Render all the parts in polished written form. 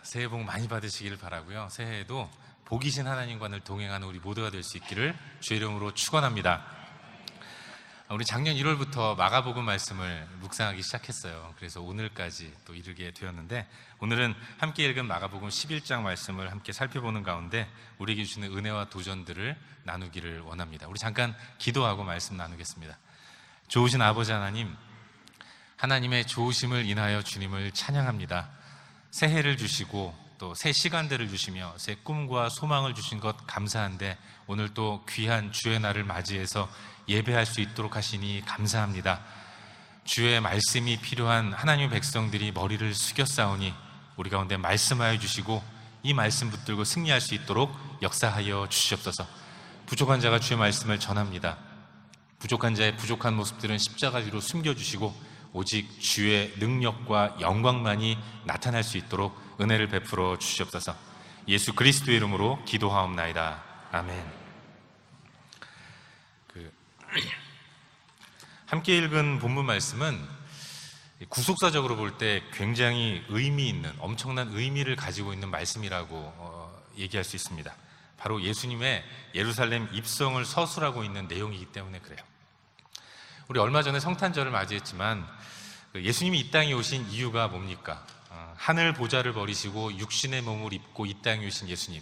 새해 복 많이 받으시기를 바라고요. 새해에도 복이신 하나님과 늘 동행하는 우리 모두가 될 수 있기를 주의 이름으로 축원합니다. 우리 작년 1월부터 마가복음 말씀을 묵상하기 시작했어요. 그래서 오늘까지 또 이르게 되었는데, 오늘은 함께 읽은 마가복음 11장 말씀을 함께 살펴보는 가운데 우리에게 주시는 은혜와 도전들을 나누기를 원합니다. 우리 잠깐 기도하고 말씀 나누겠습니다. 좋으신 아버지 하나님, 하나님의 좋으심을 인하여 주님을 찬양합니다. 새해를 주시고 또 새 시간들을 주시며 새 꿈과 소망을 주신 것 감사한데, 오늘 또 귀한 주의 날을 맞이해서 예배할 수 있도록 하시니 감사합니다. 주의 말씀이 필요한 하나님의 백성들이 머리를 숙였사오니 우리 가운데 말씀하여 주시고 이 말씀 붙들고 승리할 수 있도록 역사하여 주시옵소서. 부족한 자가 주의 말씀을 전합니다. 부족한 자의 부족한 모습들은 십자가 뒤로 숨겨주시고 오직 주의 능력과 영광만이 나타날 수 있도록 은혜를 베풀어 주시옵소서. 예수 그리스도의 이름으로 기도하옵나이다. 아멘. 함께 읽은 본문 말씀은 구속사적으로 볼 때 굉장히 의미 있는, 엄청난 의미를 가지고 있는 말씀이라고 얘기할 수 있습니다. 바로 예수님의 예루살렘 입성을 서술하고 있는 내용이기 때문에 그래요. 우리 얼마 전에 성탄절을 맞이했지만 예수님이 이 땅에 오신 이유가 뭡니까? 하늘 보좌를 버리시고 육신의 몸을 입고 이 땅에 오신 예수님,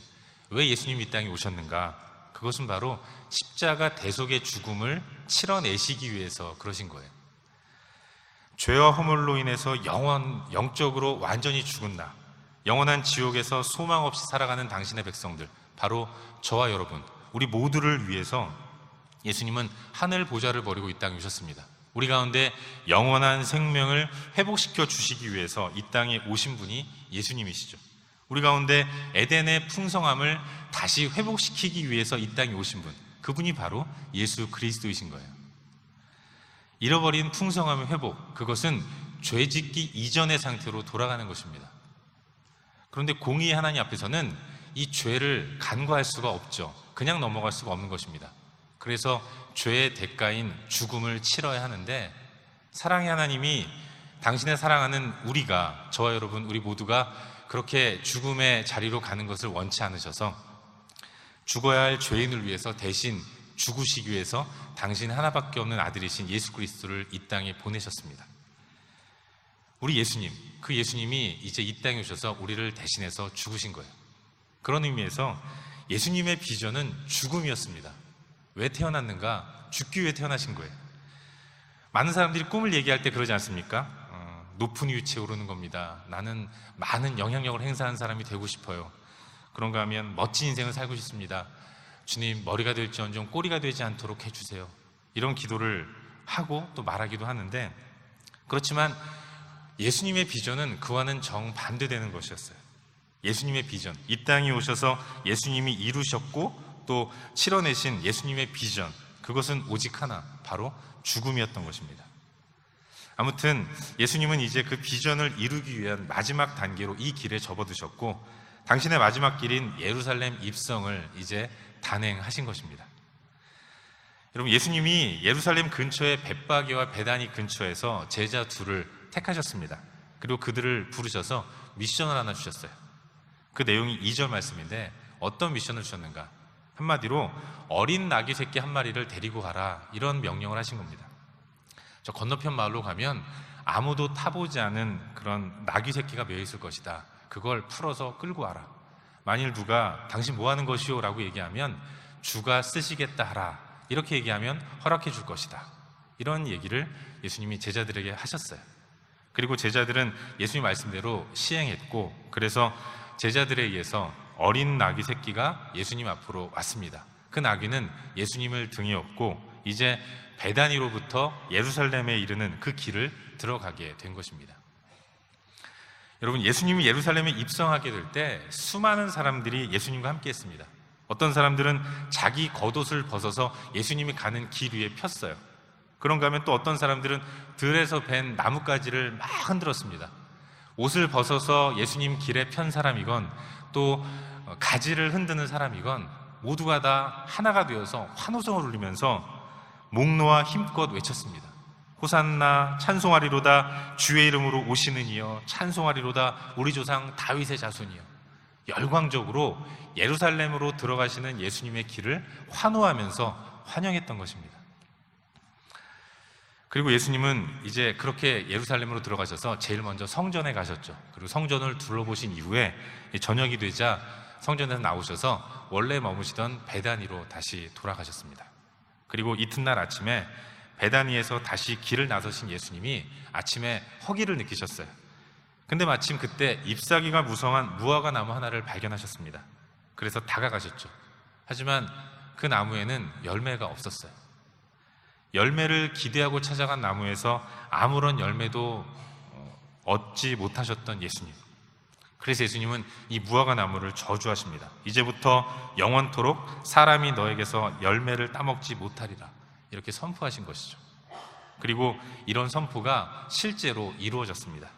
왜 예수님이 이 땅에 오셨는가? 그것은 바로 십자가 대속의 죽음을 치러내시기 위해서 그러신 거예요. 죄와 허물로 인해서 영적으로 완전히 죽은 나, 영원한 지옥에서 소망 없이 살아가는 당신의 백성들, 바로 저와 여러분, 우리 모두를 위해서 예수님은 하늘 보좌를 버리고 이 땅에 오셨습니다. 우리 가운데 영원한 생명을 회복시켜 주시기 위해서 이 땅에 오신 분이 예수님이시죠. 우리 가운데 에덴의 풍성함을 다시 회복시키기 위해서 이 땅에 오신 분, 그분이 바로 예수 그리스도이신 거예요. 잃어버린 풍성함의 회복, 그것은 죄짓기 이전의 상태로 돌아가는 것입니다. 그런데 공의의 하나님 앞에서는 이 죄를 간과할 수가 없죠. 그냥 넘어갈 수가 없는 것입니다. 그래서 죄의 대가인 죽음을 치러야 하는데, 사랑의 하나님이 당신의 사랑하는 우리가, 저와 여러분, 우리 모두가 그렇게 죽음의 자리로 가는 것을 원치 않으셔서 죽어야 할 죄인을 위해서 대신 죽으시기 위해서 당신 하나밖에 없는 아들이신 예수 그리스도를 이 땅에 보내셨습니다. 우리 예수님, 그 예수님이 이제 이 땅에 오셔서 우리를 대신해서 죽으신 거예요. 그런 의미에서 예수님의 비전은 죽음이었습니다. 왜 태어났는가? 죽기 위해 태어나신 거예요. 많은 사람들이 꿈을 얘기할 때 그러지 않습니까? 높은 위치에 오르는 겁니다. 나는 많은 영향력을 행사하는 사람이 되고 싶어요. 그런가 하면 멋진 인생을 살고 싶습니다. 주님, 머리가 될지언정 꼬리가 되지 않도록 해주세요. 이런 기도를 하고 또 말하기도 하는데, 그렇지만 예수님의 비전은 그와는 정반대되는 것이었어요. 예수님의 비전, 이 땅에 오셔서 예수님이 이루셨고 또 치러내신 예수님의 비전, 그것은 오직 하나, 바로 죽음이었던 것입니다. 아무튼 예수님은 이제 그 비전을 이루기 위한 마지막 단계로 이 길에 접어드셨고, 당신의 마지막 길인 예루살렘 입성을 이제 단행하신 것입니다. 여러분, 예수님이 예루살렘 근처의 벳바게와 베다니 근처에서 제자 둘을 택하셨습니다. 그리고 그들을 부르셔서 미션을 하나 주셨어요. 그 내용이 2절 말씀인데, 어떤 미션을 주셨는가? 한마디로 어린 나귀 새끼 한 마리를 데리고 가라, 이런 명령을 하신 겁니다. 저 건너편 마을로 가면 아무도 타보지 않은 그런 나귀 새끼가 매여 있을 것이다. 그걸 풀어서 끌고 와라. 만일 누가 당신 뭐 하는 것이오? 라고 얘기하면 주가 쓰시겠다 하라. 이렇게 얘기하면 허락해 줄 것이다. 이런 얘기를 예수님이 제자들에게 하셨어요. 그리고 제자들은 예수님 말씀대로 시행했고, 그래서 제자들에 의해서 어린 나귀 새끼가 예수님 앞으로 왔습니다. 그 나귀는 예수님을 등에 업고 이제 베다니로부터 예루살렘에 이르는 그 길을 들어가게 된 것입니다. 여러분, 예수님이 예루살렘에 입성하게 될 때 수많은 사람들이 예수님과 함께 했습니다. 어떤 사람들은 자기 겉옷을 벗어서 예수님이 가는 길 위에 폈어요. 그런가 하면 또 어떤 사람들은 들에서 벤 나뭇가지를 막 흔들었습니다. 옷을 벗어서 예수님 길에 편 사람이건 또 가지를 흔드는 사람이건 모두가 다 하나가 되어서 환호성을 울리면서 목 놓아 힘껏 외쳤습니다. 호산나 찬송하리로다 주의 이름으로 오시는 이여 찬송하리로다 우리 조상 다윗의 자손이여. 열광적으로 예루살렘으로 들어가시는 예수님의 길을 환호하면서 환영했던 것입니다. 그리고 예수님은 이제 그렇게 예루살렘으로 들어가셔서 제일 먼저 성전에 가셨죠. 그리고 성전을 둘러보신 이후에 저녁이 되자 성전에서 나오셔서 원래 머무시던 베다니로 다시 돌아가셨습니다. 그리고 이튿날 아침에 베다니에서 다시 길을 나서신 예수님이 아침에 허기를 느끼셨어요. 근데 마침 그때 잎사귀가 무성한 무화과 나무 하나를 발견하셨습니다. 그래서 다가가셨죠. 하지만 그 나무에는 열매가 없었어요. 열매를 기대하고 찾아간 나무에서 아무런 열매도 얻지 못하셨던 예수님. 그래서 예수님은 이 무화과 나무를 저주하십니다. 이제부터 영원토록 사람이 너에게서 열매를 따먹지 못하리라. 이렇게 선포하신 것이죠. 그리고 이런 선포가 실제로 이루어졌습니다.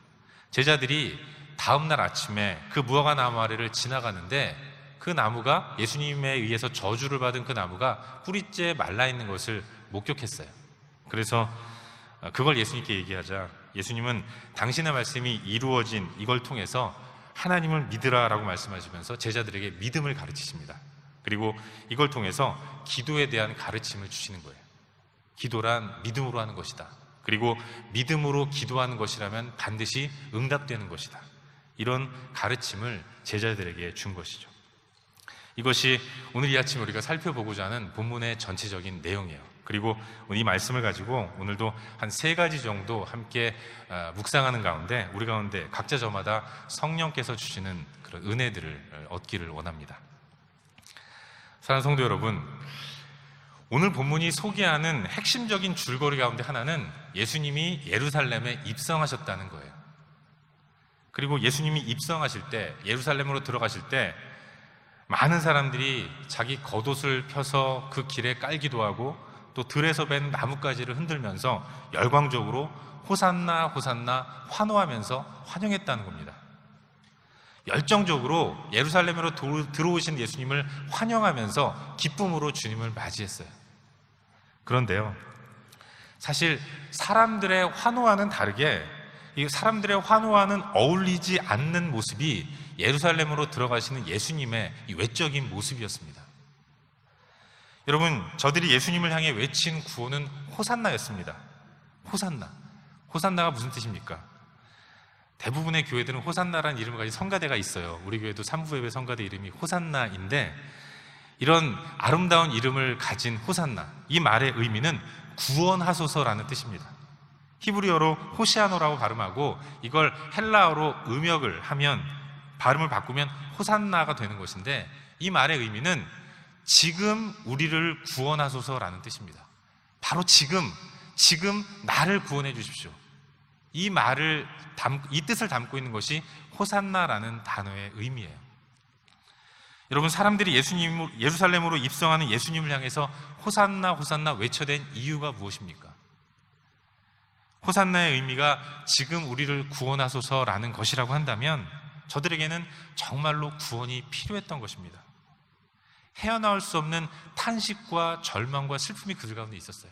제자들이 다음날 아침에 그 무화과 나무 아래를 지나가는데 그 나무가 예수님에 의해서 저주를 받은 그 나무가 뿌리째 말라있는 것을 목격했어요. 그래서 그걸 예수님께 얘기하자 예수님은 당신의 말씀이 이루어진 이걸 통해서 하나님을 믿으라라고 말씀하시면서 제자들에게 믿음을 가르치십니다. 그리고 이걸 통해서 기도에 대한 가르침을 주시는 거예요. 기도란 믿음으로 하는 것이다. 그리고 믿음으로 기도하는 것이라면 반드시 응답되는 것이다. 이런 가르침을 제자들에게 준 것이죠. 이것이 오늘 이 아침 우리가 살펴보고자 하는 본문의 전체적인 내용이에요. 그리고 이 말씀을 가지고 오늘도 한 3가지 정도 함께 묵상하는 가운데 우리 가운데 각자 저마다 성령께서 주시는 그런 은혜들을 얻기를 원합니다. 사랑하는 성도 여러분, 오늘 본문이 소개하는 핵심적인 줄거리 가운데 하나는 예수님이 예루살렘에 입성하셨다는 거예요. 그리고 예수님이 입성하실 때, 예루살렘으로 들어가실 때 많은 사람들이 자기 겉옷을 펴서 그 길에 깔기도 하고 또 들에서 벤 나뭇가지를 흔들면서 열광적으로 호산나 호산나 환호하면서 환영했다는 겁니다. 열정적으로 예루살렘으로 들어오신 예수님을 환영하면서 기쁨으로 주님을 맞이했어요. 그런데요, 사실 사람들의 환호와는 다르게 이 사람들의 환호와는 어울리지 않는 모습이 예루살렘으로 들어가시는 예수님의 이 외적인 모습이었습니다. 여러분, 저들이 예수님을 향해 외친 구호는 호산나였습니다. 호산나. 호산나가 무슨 뜻입니까? 대부분의 교회들은 호산나라는 이름을 가진 성가대가 있어요. 우리 교회도 삼부예배 성가대 이름이 호산나인데, 이런 아름다운 이름을 가진 호산나, 이 말의 의미는 구원하소서라는 뜻입니다. 히브리어로 호시아노라고 발음하고 이걸 헬라어로 음역을 하면, 발음을 바꾸면 호산나가 되는 것인데, 이 말의 의미는 지금 우리를 구원하소서라는 뜻입니다. 바로 지금 나를 구원해 주십시오. 이 뜻을 담고 있는 것이 호산나라는 단어의 의미예요. 여러분, 사람들이 예루살렘으로 입성하는 예수님을 향해서 호산나 호산나 외쳐댄 이유가 무엇입니까? 호산나의 의미가 지금 우리를 구원하소서라는 것이라고 한다면 저들에게는 정말로 구원이 필요했던 것입니다. 헤어나올 수 없는 탄식과 절망과 슬픔이 그들 가운데 있었어요.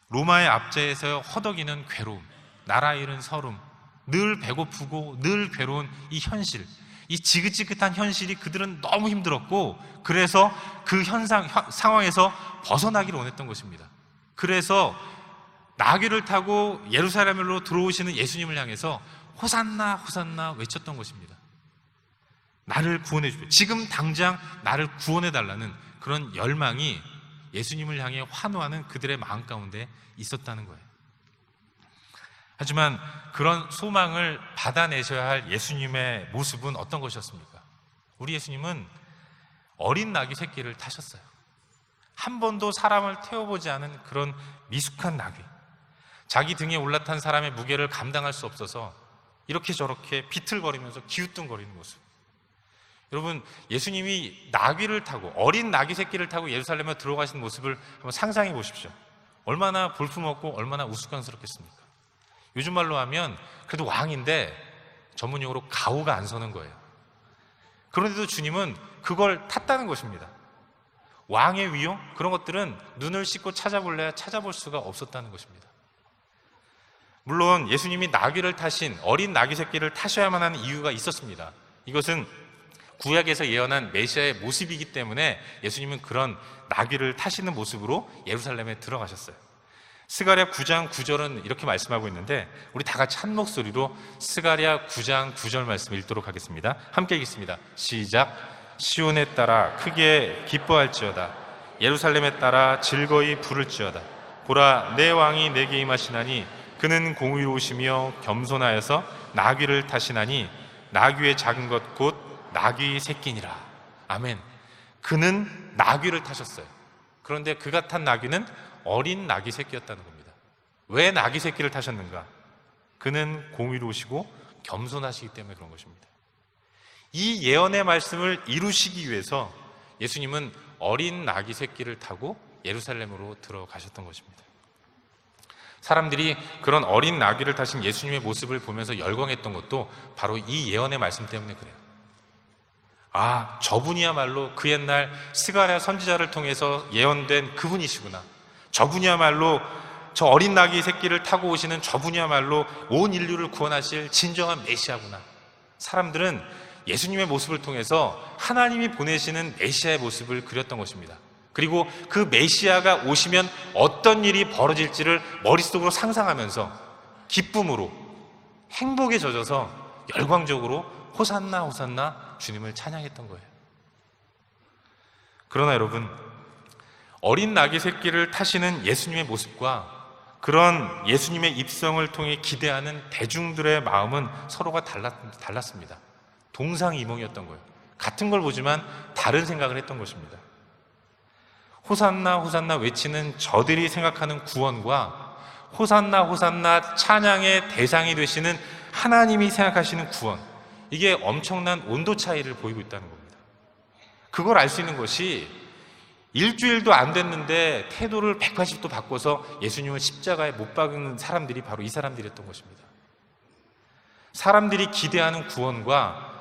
로마의 압제에서 허덕이는 괴로움, 나라 잃은 서름, 늘 배고프고 늘 괴로운 이 현실, 이 지긋지긋한 현실이 그들은 너무 힘들었고, 그래서 그 상황에서 벗어나기를 원했던 것입니다. 그래서 나귀를 타고 예루살렘으로 들어오시는 예수님을 향해서 호산나 호산나 외쳤던 것입니다. 나를 구원해 주십시오. 지금 당장 나를 구원해 달라는 그런 열망이 예수님을 향해 환호하는 그들의 마음 가운데 있었다는 거예요. 하지만 그런 소망을 받아내셔야 할 예수님의 모습은 어떤 것이었습니까? 우리 예수님은 어린 나귀 새끼를 타셨어요. 한 번도 사람을 태워보지 않은 그런 미숙한 나귀, 자기 등에 올라탄 사람의 무게를 감당할 수 없어서 이렇게 저렇게 비틀거리면서 기우뚱거리는 모습. 여러분, 예수님이 나귀를 타고, 어린 나귀 새끼를 타고 예루살렘에 들어가신 모습을 한번 상상해 보십시오. 얼마나 볼품없고 얼마나 우스꽝스럽겠습니까? 요즘 말로 하면 그래도 왕인데 전문용어로 가오가 안 서는 거예요. 그런데도 주님은 그걸 탔다는 것입니다. 왕의 위용? 그런 것들은 눈을 씻고 찾아볼래야 찾아볼 수가 없었다는 것입니다. 물론 예수님이 나귀를 타신, 어린 나귀 새끼를 타셔야만 하는 이유가 있었습니다. 이것은 구약에서 예언한 메시아의 모습이기 때문에 예수님은 그런 나귀를 타시는 모습으로 예루살렘에 들어가셨어요. 스가랴 9장 9절은 이렇게 말씀하고 있는데, 우리 다 같이 한 목소리로 스가랴 9장 9절 말씀 읽도록 하겠습니다. 함께 읽겠습니다. 시작. 시온에 따라 크게 기뻐할지어다. 예루살렘에 따라 즐거이 부를지어다. 보라, 내 왕이 내게 임하시나니 그는 공의로우시며 겸손하여서 나귀를 타시나니 나귀의 작은 것 곧 나귀 새끼니라. 아멘. 그는 나귀를 타셨어요. 그런데 그가 탄 나귀는 어린 나귀 새끼였다는 겁니다. 왜 나귀 새끼를 타셨는가? 그는 공의로우시고 겸손하시기 때문에 그런 것입니다. 이 예언의 말씀을 이루시기 위해서 예수님은 어린 나귀 새끼를 타고 예루살렘으로 들어가셨던 것입니다. 사람들이 그런 어린 나귀를 타신 예수님의 모습을 보면서 열광했던 것도 바로 이 예언의 말씀 때문에 그래요. 아, 저분이야말로 그 옛날 스가랴 선지자를 통해서 예언된 그분이시구나. 저분이야말로, 저 어린 나귀 새끼를 타고 오시는 저분이야말로 온 인류를 구원하실 진정한 메시아구나. 사람들은 예수님의 모습을 통해서 하나님이 보내시는 메시아의 모습을 그렸던 것입니다. 그리고 그 메시아가 오시면 어떤 일이 벌어질지를 머릿속으로 상상하면서 기쁨으로, 행복에 젖어서 열광적으로 호산나 호산나 주님을 찬양했던 거예요. 그러나 여러분, 어린 나귀 새끼를 타시는 예수님의 모습과 그런 예수님의 입성을 통해 기대하는 대중들의 마음은 서로가 달랐습니다. 동상이몽이었던 거예요. 같은 걸 보지만 다른 생각을 했던 것입니다. 호산나 호산나 외치는 저들이 생각하는 구원과 호산나 호산나 찬양의 대상이 되시는 하나님이 생각하시는 구원, 이게 엄청난 온도 차이를 보이고 있다는 겁니다. 그걸 알 수 있는 것이 일주일도 안 됐는데 태도를 180도 바꿔서 예수님을 십자가에 못 박은 사람들이 바로 이 사람들이었던 것입니다. 사람들이 기대하는 구원과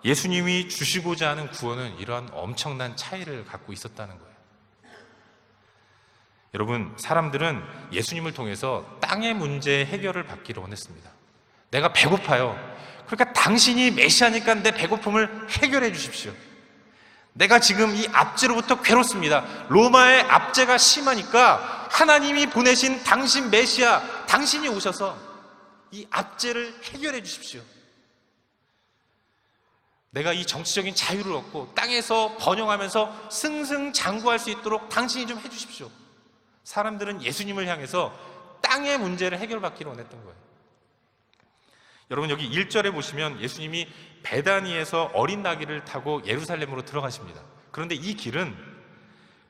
예수님이 주시고자 하는 구원은 이러한 엄청난 차이를 갖고 있었다는 거예요. 여러분, 사람들은 예수님을 통해서 땅의 문제 해결을 받기를 원했습니다. 내가 배고파요. 그러니까 당신이 메시아니까 내 배고픔을 해결해 주십시오. 내가 지금 이 압제로부터 괴롭습니다. 로마의 압제가 심하니까 하나님이 보내신 당신 메시아, 당신이 오셔서 이 압제를 해결해 주십시오. 내가 이 정치적인 자유를 얻고 땅에서 번영하면서 승승장구할 수 있도록 당신이 좀 해주십시오. 사람들은 예수님을 향해서 땅의 문제를 해결받기를 원했던 거예요. 여러분, 여기 1절에 보시면 예수님이 베다니에서 어린 나귀를 타고 예루살렘으로 들어가십니다. 그런데 이 길은,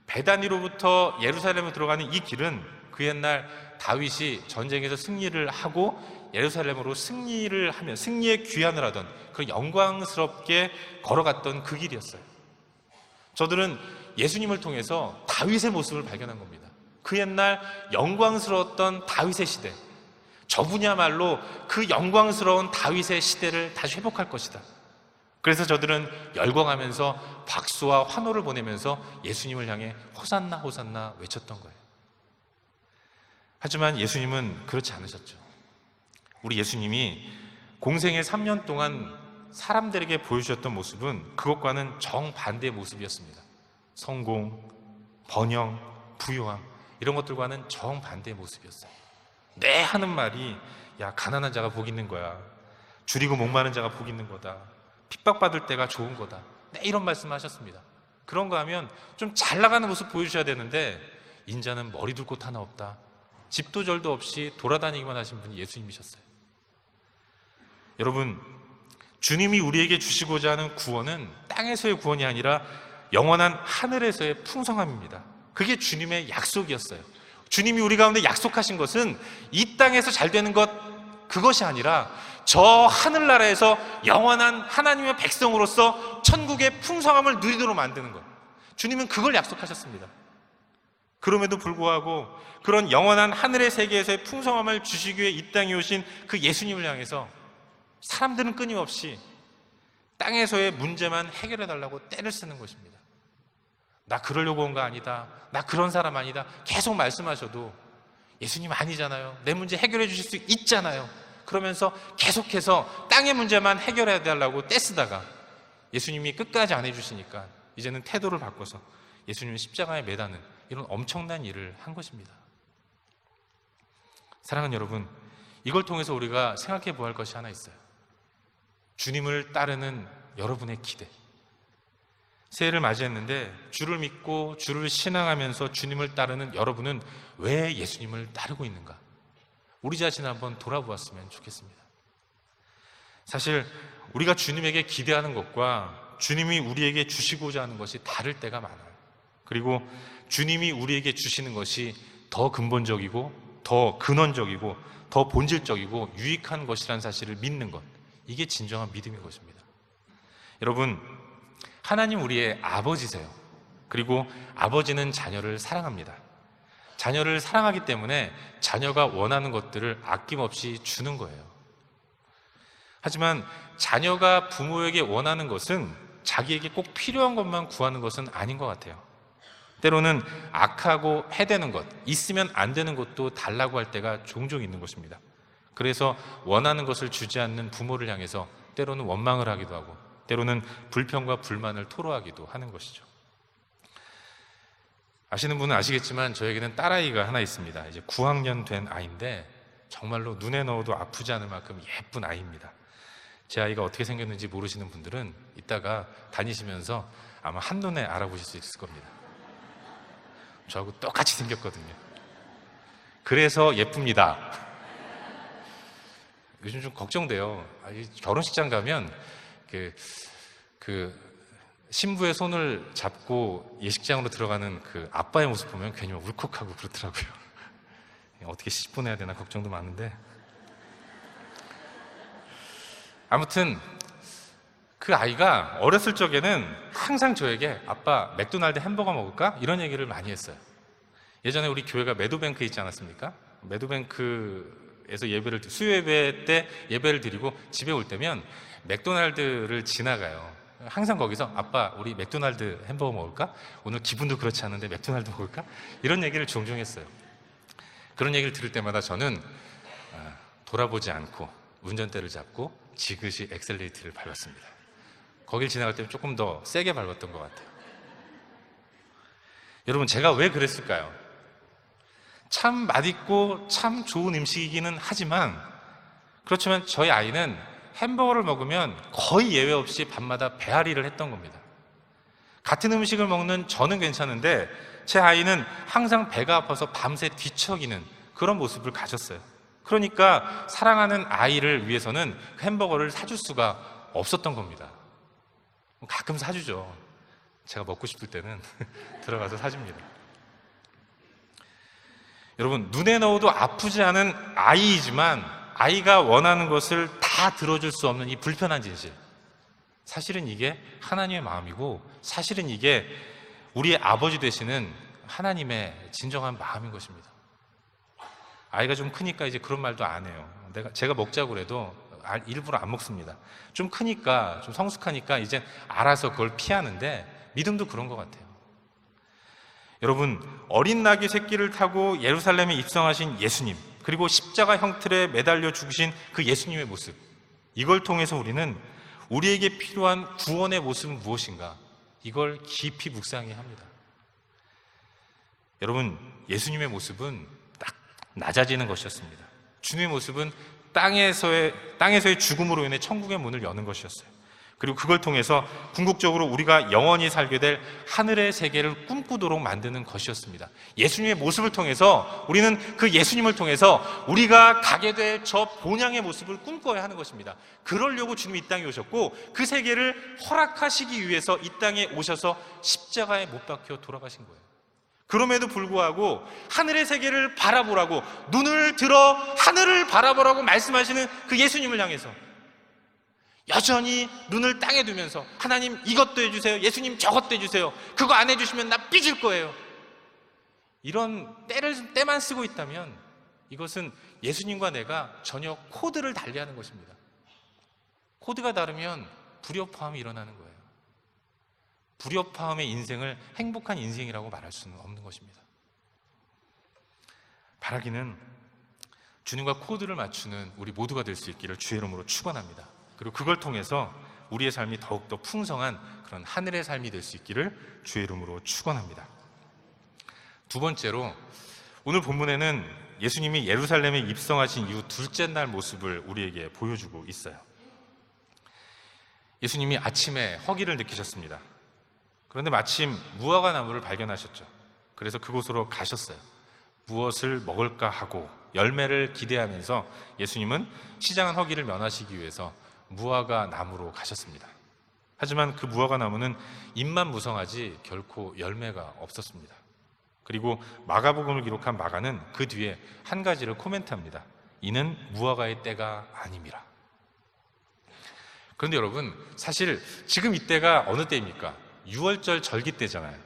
베다니로부터 예루살렘으로 들어가는 이 길은 그 옛날 다윗이 전쟁에서 승리를 하고 예루살렘으로 승리를 하면 승리의 귀환을 하던 그런 영광스럽게 걸어갔던 그 길이었어요. 저들은 예수님을 통해서 다윗의 모습을 발견한 겁니다. 그 옛날 영광스러웠던 다윗의 시대, 저분이야말로 그 영광스러운 다윗의 시대를 다시 회복할 것이다. 그래서 저들은 열광하면서 박수와 환호를 보내면서 예수님을 향해 호산나 호산나 외쳤던 거예요. 하지만 예수님은 그렇지 않으셨죠. 우리 예수님이 공생의 3년 동안 사람들에게 보여주셨던 모습은 그것과는 정반대의 모습이었습니다. 성공, 번영, 부유함, 이런 것들과는 정반대의 모습이었어요. 내 하는 말이, 야, 가난한 자가 복 있는 거야. 줄이고 목마른 자가 복 있는 거다. 핍박받을 때가 좋은 거다. 네, 이런 말씀을 하셨습니다. 그런가 하면 좀 잘 나가는 모습 보여주셔야 되는데, 인자는 머리 둘 곳 하나 없다. 집도 절도 없이 돌아다니기만 하신 분이 예수님이셨어요. 여러분, 주님이 우리에게 주시고자 하는 구원은 땅에서의 구원이 아니라 영원한 하늘에서의 풍성함입니다. 그게 주님의 약속이었어요. 주님이 우리 가운데 약속하신 것은 이 땅에서 잘 되는 것, 그것이 아니라 저 하늘나라에서 영원한 하나님의 백성으로서 천국의 풍성함을 누리도록 만드는 것, 주님은 그걸 약속하셨습니다. 그럼에도 불구하고 그런 영원한 하늘의 세계에서의 풍성함을 주시기 위해 이 땅에 오신 그 예수님을 향해서 사람들은 끊임없이 땅에서의 문제만 해결해달라고 떼를 쓰는 것입니다. 나 그러려고 온 거 아니다. 나 그런 사람 아니다. 계속 말씀하셔도 예수님 아니잖아요. 내 문제 해결해 주실 수 있잖아요. 그러면서 계속해서 땅의 문제만 해결해 달라고 떼쓰다가 예수님이 끝까지 안 해주시니까 이제는 태도를 바꿔서 예수님을 십자가에 매다는 이런 엄청난 일을 한 것입니다. 사랑하는 여러분, 이걸 통해서 우리가 생각해 보아야 할 것이 하나 있어요. 주님을 따르는 여러분의 기대. 새해를 맞이했는데 주를 믿고 주를 신앙하면서 주님을 따르는 여러분은 왜 예수님을 따르고 있는가? 우리 자신을 한번 돌아보았으면 좋겠습니다. 사실 우리가 주님에게 기대하는 것과 주님이 우리에게 주시고자 하는 것이 다를 때가 많아요. 그리고 주님이 우리에게 주시는 것이 더 근본적이고 더 근원적이고 더 본질적이고 유익한 것이라는 사실을 믿는 것, 이게 진정한 믿음인 것입니다. 여러분, 하나님 우리의 아버지세요. 그리고 아버지는 자녀를 사랑합니다. 자녀를 사랑하기 때문에 자녀가 원하는 것들을 아낌없이 주는 거예요. 하지만 자녀가 부모에게 원하는 것은 자기에게 꼭 필요한 것만 구하는 것은 아닌 것 같아요. 때로는 악하고 해대는 것, 있으면 안 되는 것도 달라고 할 때가 종종 있는 것입니다. 그래서 원하는 것을 주지 않는 부모를 향해서 때로는 원망을 하기도 하고 때로는 불평과 불만을 토로하기도 하는 것이죠. 아시는 분은 아시겠지만 저에게는 딸아이가 하나 있습니다. 이제 9학년 된 아이인데 정말로 눈에 넣어도 아프지 않을 만큼 예쁜 아이입니다. 제 아이가 어떻게 생겼는지 모르시는 분들은 이따가 다니시면서 아마 한눈에 알아보실 수 있을 겁니다. 저하고 똑같이 생겼거든요. 그래서 예쁩니다. 요즘 좀 걱정돼요. 결혼식장 가면 신부의 손을 잡고 예식장으로 들어가는 그 아빠의 모습 보면 괜히 울컥하고 그렇더라고요. 어떻게 시집보내야 되나 걱정도 많은데, 아무튼 그 아이가 어렸을 적에는 항상 저에게 아빠 맥도날드 햄버거 먹을까? 이런 얘기를 많이 했어요. 예전에 우리 교회가 매도뱅크 있지 않았습니까? 매도뱅크에서 수요 예배 때 예배를 드리고 집에 올 때면 맥도날드를 지나가요. 항상 거기서 아빠 우리 맥도날드 햄버거 먹을까? 오늘 기분도 그렇지 않은데 맥도날드 먹을까? 이런 얘기를 종종 했어요. 그런 얘기를 들을 때마다 저는 돌아보지 않고 운전대를 잡고 지그시 엑셀레이터를 밟았습니다. 거길 지나갈 때는 조금 더 세게 밟았던 것 같아요. 여러분, 제가 왜 그랬을까요? 참 맛있고 참 좋은 음식이기는 하지만, 그렇지만 저희 아이는 햄버거를 먹으면 거의 예외 없이 밤마다 배앓이를 했던 겁니다. 같은 음식을 먹는 저는 괜찮은데 제 아이는 항상 배가 아파서 밤새 뒤척이는 그런 모습을 가졌어요. 그러니까 사랑하는 아이를 위해서는 햄버거를 사줄 수가 없었던 겁니다. 가끔 사주죠. 제가 먹고 싶을 때는 들어가서 사줍니다. 여러분, 눈에 넣어도 아프지 않은 아이이지만 아이가 원하는 것을 다 들어줄 수 없는 이 불편한 진실, 사실은 이게 하나님의 마음이고 사실은 이게 우리의 아버지 되시는 하나님의 진정한 마음인 것입니다. 아이가 좀 크니까 이제 그런 말도 안 해요. 제가 먹자고 그래도 일부러 안 먹습니다. 좀 크니까, 좀 성숙하니까 이제 알아서 그걸 피하는데, 믿음도 그런 것 같아요. 여러분, 어린 나귀 새끼를 타고 예루살렘에 입성하신 예수님, 그리고 십자가 형틀에 매달려 죽으신 그 예수님의 모습, 이걸 통해서 우리는 우리에게 필요한 구원의 모습은 무엇인가, 이걸 깊이 묵상해야 합니다. 여러분, 예수님의 모습은 딱 낮아지는 것이었습니다. 주님의 모습은 땅에서의 죽음으로 인해 천국의 문을 여는 것이었어요. 그리고 그걸 통해서 궁극적으로 우리가 영원히 살게 될 하늘의 세계를 꿈꾸도록 만드는 것이었습니다. 예수님의 모습을 통해서 우리는 그 예수님을 통해서 우리가 가게 될 저 본향의 모습을 꿈꿔야 하는 것입니다. 그러려고 주님이 이 땅에 오셨고 그 세계를 허락하시기 위해서 이 땅에 오셔서 십자가에 못 박혀 돌아가신 거예요. 그럼에도 불구하고 하늘의 세계를 바라보라고, 눈을 들어 하늘을 바라보라고 말씀하시는 그 예수님을 향해서 여전히 눈을 땅에 두면서 하나님 이것도 해주세요, 예수님 저것도 해주세요, 그거 안 해주시면 나 삐질 거예요, 이런 때만 쓰고 있다면 이것은 예수님과 내가 전혀 코드를 달리하는 것입니다. 코드가 다르면 불협화음이 일어나는 거예요. 불협화음의 인생을 행복한 인생이라고 말할 수는 없는 것입니다. 바라기는 주님과 코드를 맞추는 우리 모두가 될 수 있기를 주의 이름으로 축원합니다. 그리고 그걸 통해서 우리의 삶이 더욱더 풍성한 그런 하늘의 삶이 될 수 있기를 주의 이름으로 축원합니다. 두 번째로, 오늘 본문에는 예수님이 예루살렘에 입성하신 이후 둘째 날 모습을 우리에게 보여주고 있어요. 예수님이 아침에 허기를 느끼셨습니다. 그런데 마침 무화과 나무를 발견하셨죠. 그래서 그곳으로 가셨어요. 무엇을 먹을까 하고 열매를 기대하면서 예수님은 시장한 허기를 면하시기 위해서 무화과 나무로 가셨습니다. 하지만 그 무화과 나무는 잎만 무성하지 결코 열매가 없었습니다. 그리고 마가복음을 기록한 마가는 그 뒤에 한 가지를 코멘트합니다. 이는 무화과의 때가 아님이라. 그런데 여러분, 사실 지금 이때가 어느 때입니까? 6월절 절기 때잖아요.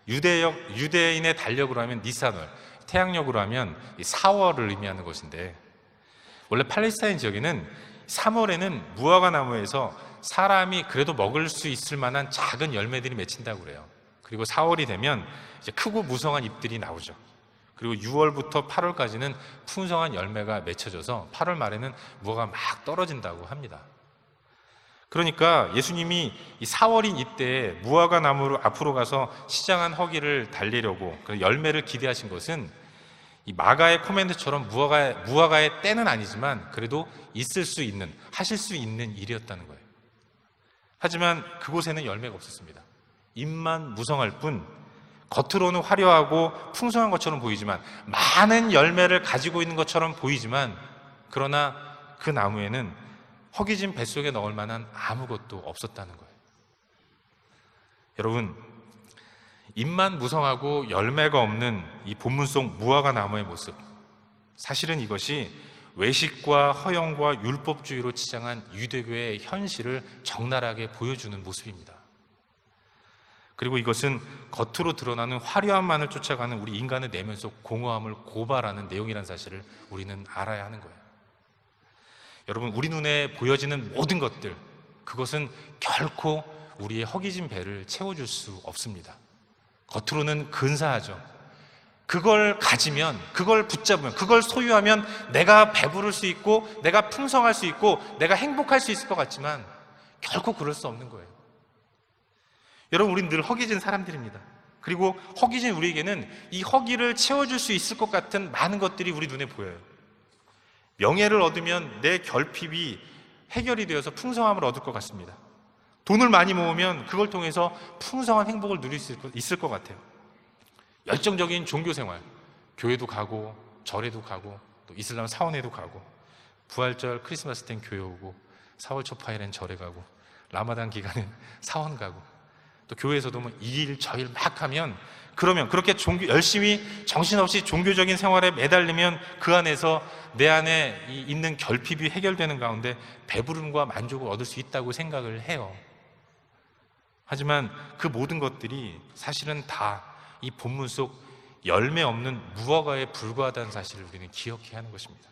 유대인의 달력으로 하면 니산월, 태양력으로 하면 4월을 의미하는 것인데, 원래 팔레스타인 지역에는 3월에는 무화과 나무에서 사람이 그래도 먹을 수 있을 만한 작은 열매들이 맺힌다고 그래요. 그리고 4월이 되면 이제 크고 무성한 잎들이 나오죠. 그리고 6월부터 8월까지는 풍성한 열매가 맺혀져서 8월 말에는 무화과가 막 떨어진다고 합니다. 그러니까 예수님이 이 4월인 이때에 무화과 나무로 앞으로 가서 시장한 허기를 달래려고 열매를 기대하신 것은 이 마가의 코멘트처럼 무화과의 때는 아니지만 그래도 있을 수 있는, 하실 수 있는 일이었다는 거예요. 하지만 그곳에는 열매가 없었습니다. 잎만 무성할 뿐, 겉으로는 화려하고 풍성한 것처럼 보이지만, 많은 열매를 가지고 있는 것처럼 보이지만, 그러나 그 나무에는 허기진 뱃속에 넣을 만한 아무것도 없었다는 거예요. 여러분, 잎만 무성하고 열매가 없는 이 본문 속 무화과 나무의 모습, 사실은 이것이 외식과 허영과 율법주의로 치장한 유대교의 현실을 적나라하게 보여주는 모습입니다. 그리고 이것은 겉으로 드러나는 화려함만을 쫓아가는 우리 인간의 내면 속 공허함을 고발하는 내용이라는 사실을 우리는 알아야 하는 거예요. 여러분, 우리 눈에 보여지는 모든 것들, 그것은 결코 우리의 허기진 배를 채워줄 수 없습니다. 겉으로는 근사하죠. 그걸 가지면, 그걸 붙잡으면, 그걸 소유하면 내가 배부를 수 있고, 내가 풍성할 수 있고, 내가 행복할 수 있을 것 같지만 결코 그럴 수 없는 거예요. 여러분, 우리는 늘 허기진 사람들입니다. 그리고 허기진 우리에게는 이 허기를 채워줄 수 있을 것 같은 많은 것들이 우리 눈에 보여요. 명예를 얻으면 내 결핍이 해결이 되어서 풍성함을 얻을 것 같습니다. 돈을 많이 모으면 그걸 통해서 풍성한 행복을 누릴 수 있을 것 같아요. 열정적인 종교생활, 교회도 가고 절에도 가고 또 이슬람 사원에도 가고, 부활절 크리스마스 땐 교회 오고, 4월 초파일엔 절에 가고, 라마단 기간엔 사원 가고, 또 교회에서도 뭐 이 일 저 일 막 하면, 그러면 그렇게 열심히 정신없이 종교적인 생활에 매달리면 그 안에서 내 안에 있는 결핍이 해결되는 가운데 배부름과 만족을 얻을 수 있다고 생각을 해요. 하지만 그 모든 것들이 사실은 다 이 본문 속 열매 없는 무화과에 불과하다는 사실을 우리는 기억해야 하는 것입니다.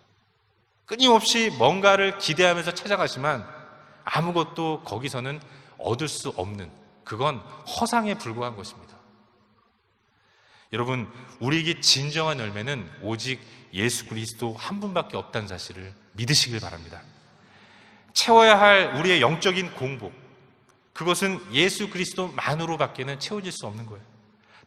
끊임없이 뭔가를 기대하면서 찾아가지만 아무것도 거기서는 얻을 수 없는, 그건 허상에 불과한 것입니다. 여러분, 우리에게 진정한 열매는 오직 예수 그리스도 한 분밖에 없다는 사실을 믿으시길 바랍니다. 채워야 할 우리의 영적인 공복, 그것은 예수 그리스도만으로밖에는 채워질 수 없는 거예요.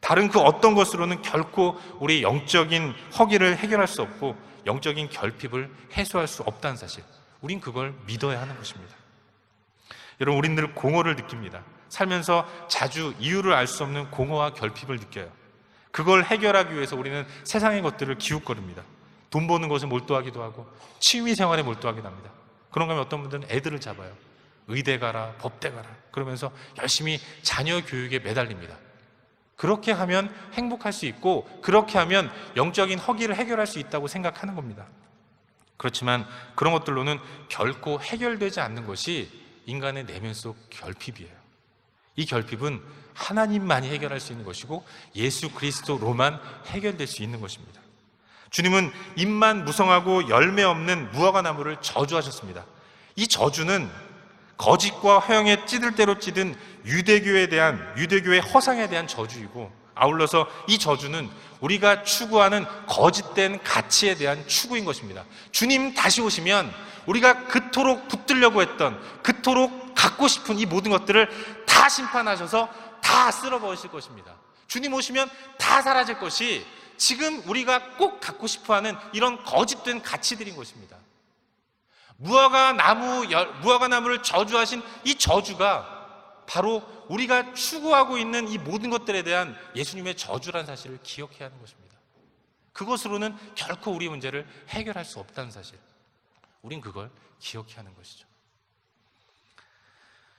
다른 그 어떤 것으로는 결코 우리의 영적인 허기를 해결할 수 없고 영적인 결핍을 해소할 수 없다는 사실, 우린 그걸 믿어야 하는 것입니다. 여러분, 우린 늘 공허를 느낍니다. 살면서 자주 이유를 알 수 없는 공허와 결핍을 느껴요. 그걸 해결하기 위해서 우리는 세상의 것들을 기웃거립니다. 돈 버는 것에 몰두하기도 하고 취미생활에 몰두하기도 합니다. 그런가 하면 어떤 분들은 애들을 잡아요. 의대 가라, 법대 가라, 그러면서 열심히 자녀 교육에 매달립니다. 그렇게 하면 행복할 수 있고, 그렇게 하면 영적인 허기를 해결할 수 있다고 생각하는 겁니다. 그렇지만 그런 것들로는 결코 해결되지 않는 것이 인간의 내면 속 결핍이에요. 이 결핍은 하나님만이 해결할 수 있는 것이고 예수 그리스도로만 해결될 수 있는 것입니다. 주님은 잎만 무성하고 열매 없는 무화과 나무를 저주하셨습니다. 이 저주는 거짓과 허영에 찌들 대로 찌든 유대교의 허상에 대한 저주이고, 아울러서 이 저주는 우리가 추구하는 거짓된 가치에 대한 추구인 것입니다. 주님 다시 오시면 우리가 그토록 붙들려고 했던, 그토록 갖고 싶은 이 모든 것들을 다 심판하셔서 다 쓸어버리실 것입니다. 주님 오시면 다 사라질 것이 지금 우리가 꼭 갖고 싶어하는 이런 거짓된 가치들인 것입니다. 무화과 나무를 저주하신 이 저주가 바로 우리가 추구하고 있는 이 모든 것들에 대한 예수님의 저주라는 사실을 기억해야 하는 것입니다. 그것으로는 결코 우리 문제를 해결할 수 없다는 사실, 우린 그걸 기억해야 하는 것이죠.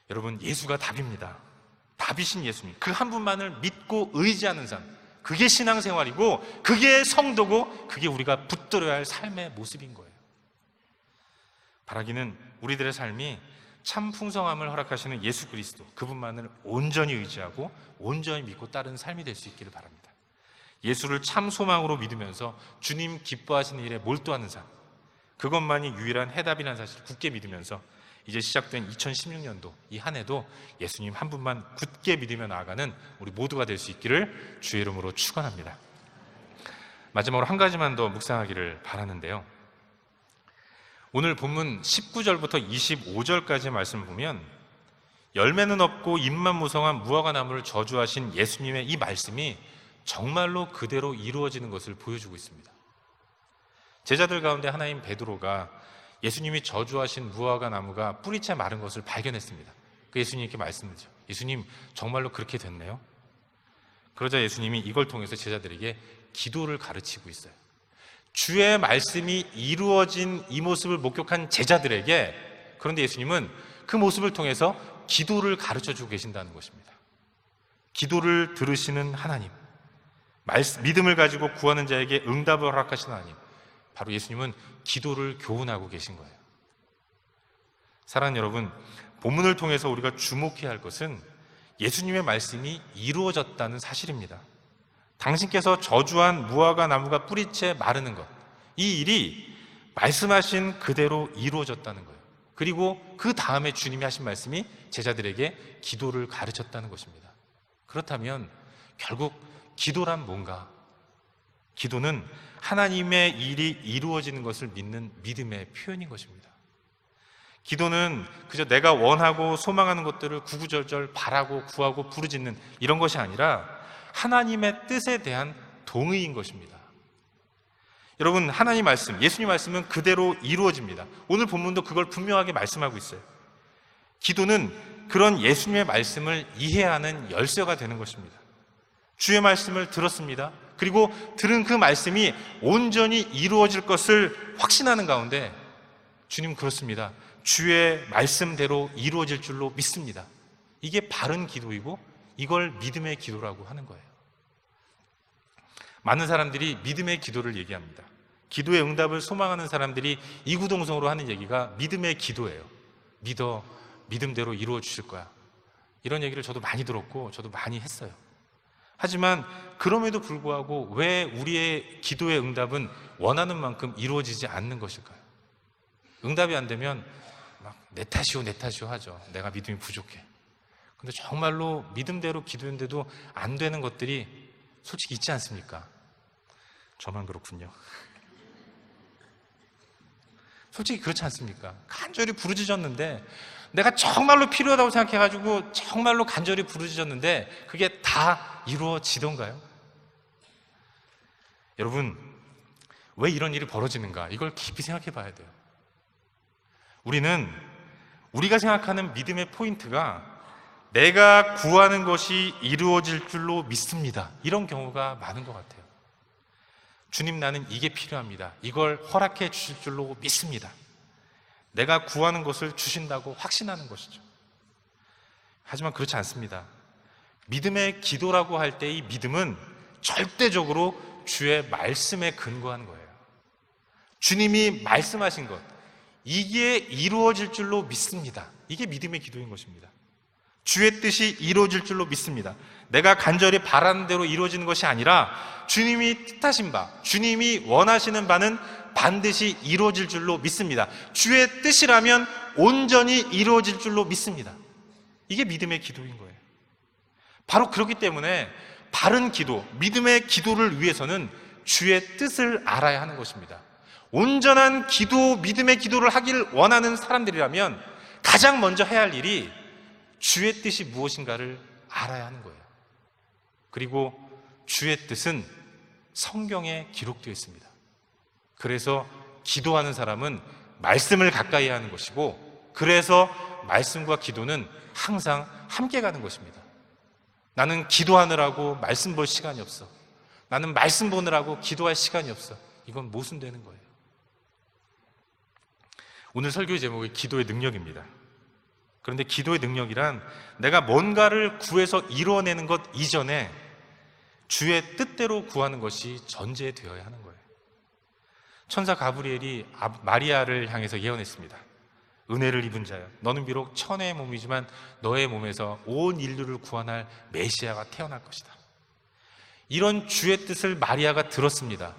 여러분, 예수가 답입니다. 답이신 예수님, 그 한 분만을 믿고 의지하는 삶, 그게 신앙생활이고 그게 성도고 그게 우리가 붙들어야 할 삶의 모습인 거예요. 바라기는 우리들의 삶이 참 풍성함을 허락하시는 예수 그리스도, 그분만을 온전히 의지하고 온전히 믿고 따르는 삶이 될 수 있기를 바랍니다. 예수를 참 소망으로 믿으면서 주님 기뻐하시는 일에 몰두하는 삶, 그것만이 유일한 해답이라는 사실을 굳게 믿으면서 이제 시작된 2016년도 이 한 해도 예수님 한 분만 굳게 믿으며 나아가는 우리 모두가 될 수 있기를 주의 이름으로 축원합니다. 마지막으로 한 가지만 더 묵상하기를 바라는데요, 오늘 본문 19절부터 25절까지 말씀을 보면 열매는 없고 잎만 무성한 무화과 나무를 저주하신 예수님의 이 말씀이 정말로 그대로 이루어지는 것을 보여주고 있습니다. 제자들 가운데 하나인 베드로가 예수님이 저주하신 무화과 나무가 뿌리채 마른 것을 발견했습니다. 그 예수님께 말씀하죠. 예수님, 정말로 그렇게 됐네요? 그러자 예수님이 이걸 통해서 제자들에게 기도를 가르치고 있어요. 주의 말씀이 이루어진 이 모습을 목격한 제자들에게, 그런데 예수님은 그 모습을 통해서 기도를 가르쳐주고 계신다는 것입니다. 기도를 들으시는 하나님, 믿음을 가지고 구하는 자에게 응답을 허락하시는 하나님, 바로 예수님은 기도를 교훈하고 계신 거예요. 사랑하는 여러분, 본문을 통해서 우리가 주목해야 할 것은 예수님의 말씀이 이루어졌다는 사실입니다. 당신께서 저주한 무화과 나무가 뿌리채 마르는 것, 이 일이 말씀하신 그대로 이루어졌다는 거예요. 그리고 그 다음에 주님이 하신 말씀이 제자들에게 기도를 가르쳤다는 것입니다. 그렇다면 결국 기도란 뭔가? 기도는 하나님의 일이 이루어지는 것을 믿는 믿음의 표현인 것입니다. 기도는 그저 내가 원하고 소망하는 것들을 구구절절 바라고 구하고 부르짖는 이런 것이 아니라 하나님의 뜻에 대한 동의인 것입니다. 여러분, 하나님 말씀, 예수님 말씀은 그대로 이루어집니다. 오늘 본문도 그걸 분명하게 말씀하고 있어요. 기도는 그런 예수님의 말씀을 이해하는 열쇠가 되는 것입니다. 주의 말씀을 들었습니다. 그리고 들은 그 말씀이 온전히 이루어질 것을 확신하는 가운데 주님, 그렇습니다. 주의 말씀대로 이루어질 줄로 믿습니다. 이게 바른 기도이고 이걸 믿음의 기도라고 하는 거예요. 많은 사람들이 믿음의 기도를 얘기합니다. 기도의 응답을 소망하는 사람들이 이구동성으로 하는 얘기가 믿음의 기도예요. 믿어, 믿음대로 이루어 주실 거야. 이런 얘기를 저도 많이 들었고 저도 많이 했어요. 하지만 그럼에도 불구하고 왜 우리의 기도의 응답은 원하는 만큼 이루어지지 않는 것일까요? 응답이 안 되면 막 내 탓이오 하죠. 내가 믿음이 부족해. 근데 정말로 믿음대로 기도했는데도 안 되는 것들이 솔직히 있지 않습니까? 저만 그렇군요. 솔직히 그렇지 않습니까? 간절히 부르짖었는데, 내가 정말로 필요하다고 생각해가지고 정말로 간절히 부르짖었는데 그게 다 이루어지던가요? 여러분, 왜 이런 일이 벌어지는가? 이걸 깊이 생각해 봐야 돼요. 우리가 생각하는 믿음의 포인트가 내가 구하는 것이 이루어질 줄로 믿습니다, 이런 경우가 많은 것 같아요. 주님, 나는 이게 필요합니다. 이걸 허락해 주실 줄로 믿습니다. 내가 구하는 것을 주신다고 확신하는 것이죠. 하지만 그렇지 않습니다. 믿음의 기도라고 할 때 이 믿음은 절대적으로 주의 말씀에 근거한 거예요. 주님이 말씀하신 것, 이게 이루어질 줄로 믿습니다. 이게 믿음의 기도인 것입니다. 주의 뜻이 이루어질 줄로 믿습니다. 내가 간절히 바라는 대로 이루어지는 것이 아니라 주님이 뜻하신 바, 주님이 원하시는 바는 반드시 이루어질 줄로 믿습니다. 주의 뜻이라면 온전히 이루어질 줄로 믿습니다. 이게 믿음의 기도인 거예요. 바로 그렇기 때문에 바른 기도, 믿음의 기도를 위해서는 주의 뜻을 알아야 하는 것입니다. 온전한 기도, 믿음의 기도를 하길 원하는 사람들이라면 가장 먼저 해야 할 일이 주의 뜻이 무엇인가를 알아야 하는 거예요. 그리고 주의 뜻은 성경에 기록되어 있습니다. 그래서 기도하는 사람은 말씀을 가까이 하는 것이고, 그래서 말씀과 기도는 항상 함께 가는 것입니다. 나는 기도하느라고 말씀 볼 시간이 없어. 나는 말씀 보느라고 기도할 시간이 없어. 이건 모순되는 거예요. 오늘 설교의 제목이 기도의 능력입니다. 그런데 기도의 능력이란 내가 뭔가를 구해서 이루어내는 것 이전에 주의 뜻대로 구하는 것이 전제되어야 하는 거예요. 천사 가브리엘이 마리아를 향해서 예언했습니다. 은혜를 입은 자여, 너는 비록 천의 몸이지만 너의 몸에서 온 인류를 구원할 메시아가 태어날 것이다. 이런 주의 뜻을 마리아가 들었습니다.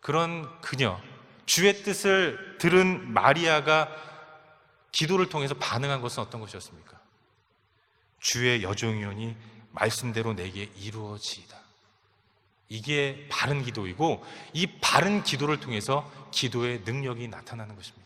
그런 그녀, 주의 뜻을 들은 마리아가 기도를 통해서 반응한 것은 어떤 것이었습니까? 주의 여종이오니 말씀대로 내게 이루어지이다. 이게 바른 기도이고, 이 바른 기도를 통해서 기도의 능력이 나타나는 것입니다.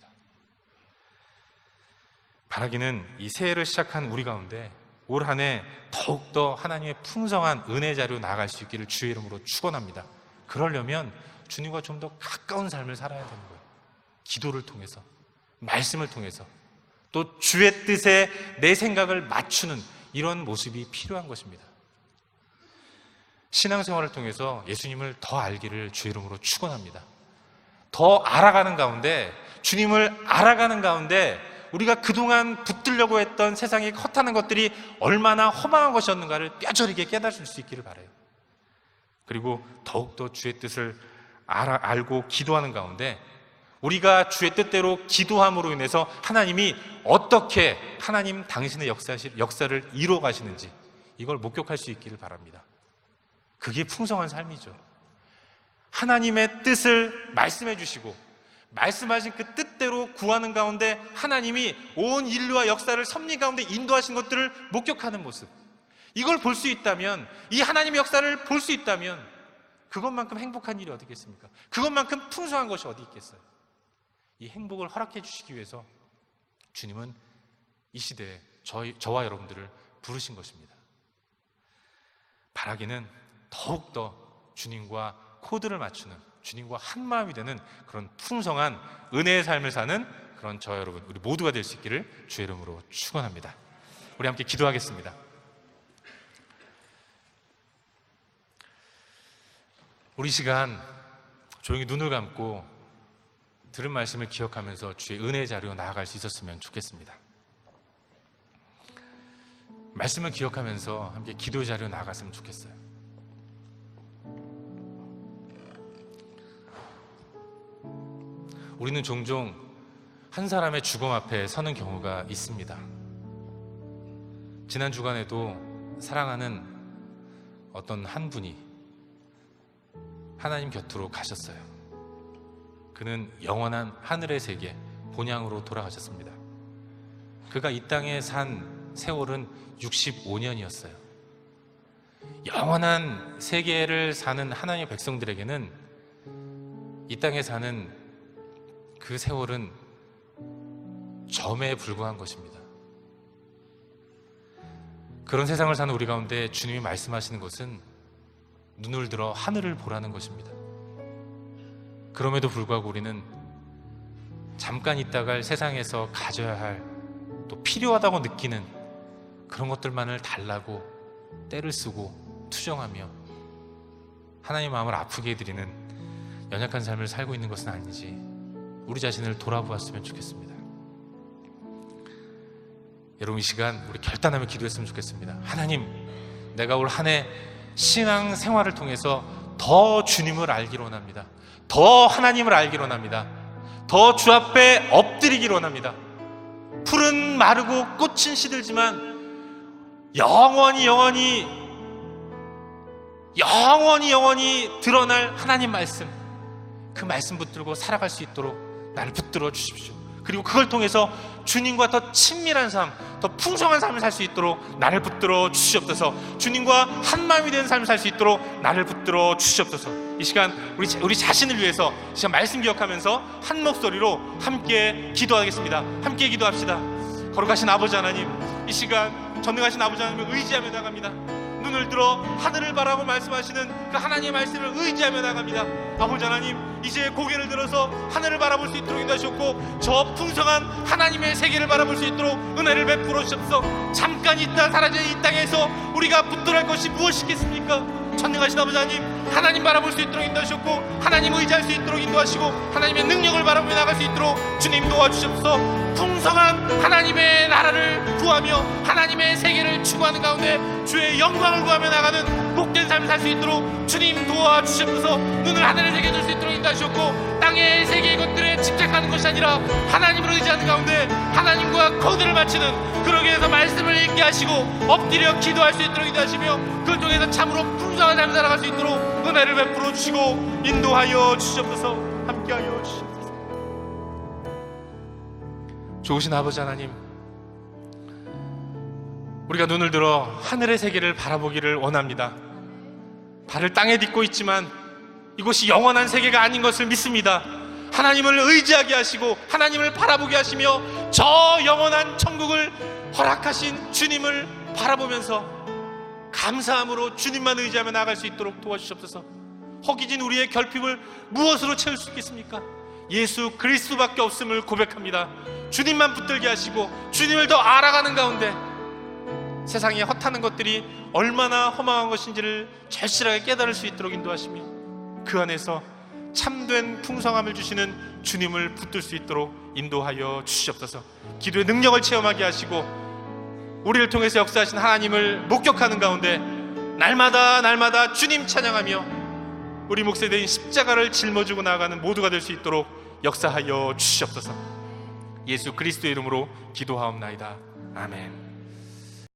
바라기는 이 새해를 시작한 우리 가운데 올 한 해 더욱더 하나님의 풍성한 은혜 자리로 나아갈 수 있기를 주의 이름으로 축원합니다. 그러려면 주님과 좀 더 가까운 삶을 살아야 되는 거예요. 기도를 통해서, 말씀을 통해서, 또 주의 뜻에 내 생각을 맞추는 이런 모습이 필요한 것입니다. 신앙생활을 통해서 예수님을 더 알기를 주의 이름으로 축원합니다. 더 알아가는 가운데, 주님을 알아가는 가운데 우리가 그동안 붙들려고 했던 세상의 허탄한 것들이 얼마나 허망한 것이었는가를 뼈저리게 깨달을 수 있기를 바라요. 그리고 더욱더 주의 뜻을 알고 기도하는 가운데 우리가 주의 뜻대로 기도함으로 인해서 하나님이 어떻게 하나님 당신의 역사를 이루어 가시는지 이걸 목격할 수 있기를 바랍니다. 그게 풍성한 삶이죠. 하나님의 뜻을 말씀해 주시고 말씀하신 그 뜻대로 구하는 가운데 하나님이 온 인류와 역사를 섭리 가운데 인도하신 것들을 목격하는 모습, 이걸 볼 수 있다면, 이 하나님의 역사를 볼 수 있다면 그것만큼 행복한 일이 어디 있겠습니까? 그것만큼 풍성한 것이 어디 있겠어요? 이 행복을 허락해 주시기 위해서 주님은 이 시대에 저와 여러분들을 부르신 것입니다. 바라기는 더욱더 주님과 코드를 맞추는, 주님과 한마음이 되는 그런 풍성한 은혜의 삶을 사는 그런 저와 여러분, 우리 모두가 될 수 있기를 주의 이름으로 축원합니다. 우리 함께 기도하겠습니다. 우리 시간 조용히 눈을 감고 들은 말씀을 기억하면서 주의 은혜의 자리로 나아갈 수 있었으면 좋겠습니다. 말씀을 기억하면서 함께 기도의 자리로 나아갔으면 좋겠어요. 우리는 종종 한 사람의 죽음 앞에 서는 경우가 있습니다. 지난 주간에도 사랑하는 어떤 한 분이 하나님 곁으로 가셨어요. 그는 영원한 하늘의 세계 본향으로 돌아가셨습니다. 그가 이 땅에 산 세월은 65년이었어요. 영원한 세계를 사는 하나님의 백성들에게는 이 땅에 사는 그 세월은 점에 불과한 것입니다. 그런 세상을 사는 우리 가운데 주님이 말씀하시는 것은 눈을 들어 하늘을 보라는 것입니다. 그럼에도 불구하고 우리는 잠깐 있다가 세상에서 가져야 할, 또 필요하다고 느끼는 그런 것들만을 달라고 때를 쓰고 투정하며 하나님의 마음을 아프게 해드리는 연약한 삶을 살고 있는 것은 아닌지 우리 자신을 돌아보았으면 좋겠습니다. 여러분, 이 시간 우리 결단하며 기도했으면 좋겠습니다. 하나님, 내가 올 한 해 신앙 생활을 통해서 더 주님을 알기로 원합니다. 더 하나님을 알기로 원합니다. 더 주 앞에 엎드리기로 원합니다. 풀은 마르고 꽃은 시들지만 영원히 드러날 하나님 말씀, 그 말씀 붙들고 살아갈 수 있도록 나를 붙들어 주십시오. 그리고 그걸 통해서 주님과 더 친밀한 삶, 더 풍성한 삶을 살 수 있도록 나를 붙들어 주시옵소서. 주님과 한마음이 되는 삶을 살 수 있도록 나를 붙들어 주시옵소서. 이 시간 우리 자신을 위해서 이 시간 말씀 기억하면서 한 목소리로 함께 기도하겠습니다. 함께 기도합시다. 거룩하신 아버지 하나님, 이 시간 전능하신 아버지 하나님을 의지하며 나갑니다. 눈을 들어 하늘을 바라고 말씀하시는 그 하나님의 말씀을 의지하며 나갑니다. 아버지 하나님, 이제 고개를 들어서 하늘을 바라볼 수 있도록 인도하셨고 저 풍성한 하나님의 세계를 바라볼 수 있도록 은혜를 베풀어 주옵소서. 잠깐 있다 사라지는 이 땅에서 우리가 붙들어야 할 것이 무엇이겠습니까? 전능하신 아버지 하나님, 하나님 바라볼 수 있도록 인도하셨고 하나님 의지할 수 있도록 인도하시고 하나님의 능력을 바라보며 나갈 수 있도록 주님 도와주시옵소서. 풍성한 하나님의 나라를 구하며 하나님의 세계를 추구하는 가운데 주의 영광을 구하며 나가는 복된 삶을 살 수 있도록 주님 도와주시옵소서. 눈을 하늘에 새겨줄 수 있도록 인도하셨고 땅의 세계의 것들에 집착하는 것이 아니라 하나님을 의지하는 가운데 하나님과 거듭을 맞추는, 그러기 위해서 말씀을 읽게 하시고 엎드려 기도할 수 있도록 인도하시며 그 통해서 참으로 풍성한 삶을 살아갈 수 있도록 은혜를 베풀어 주시고 인도하여 주시옵소서. 함께하여 주시옵소서. 좋으신 아버지 하나님, 우리가 눈을 들어 하늘의 세계를 바라보기를 원합니다. 발을 땅에 딛고 있지만 이곳이 영원한 세계가 아닌 것을 믿습니다. 하나님을 의지하게 하시고 하나님을 바라보게 하시며 저 영원한 천국을 허락하신 주님을 바라보면서 감사함으로 주님만 의지하며 나아갈 수 있도록 도와주시옵소서. 허기진 우리의 결핍을 무엇으로 채울 수 있겠습니까? 예수 그리스도밖에 없음을 고백합니다. 주님만 붙들게 하시고 주님을 더 알아가는 가운데 세상에 헛하는 것들이 얼마나 허망한 것인지를 절실하게 깨달을 수 있도록 인도하시며 그 안에서 참된 풍성함을 주시는 주님을 붙들 수 있도록 인도하여 주시옵소서. 기도의 능력을 체험하게 하시고 우리를 통해서 역사하신 하나님을 목격하는 가운데 날마다 주님 찬양하며 우리 몫에 대인 십자가를 짊어지고 나아가는 모두가 될 수 있도록 역사하여 주시옵소서. 예수 그리스도의 이름으로 기도하옵나이다. 아멘.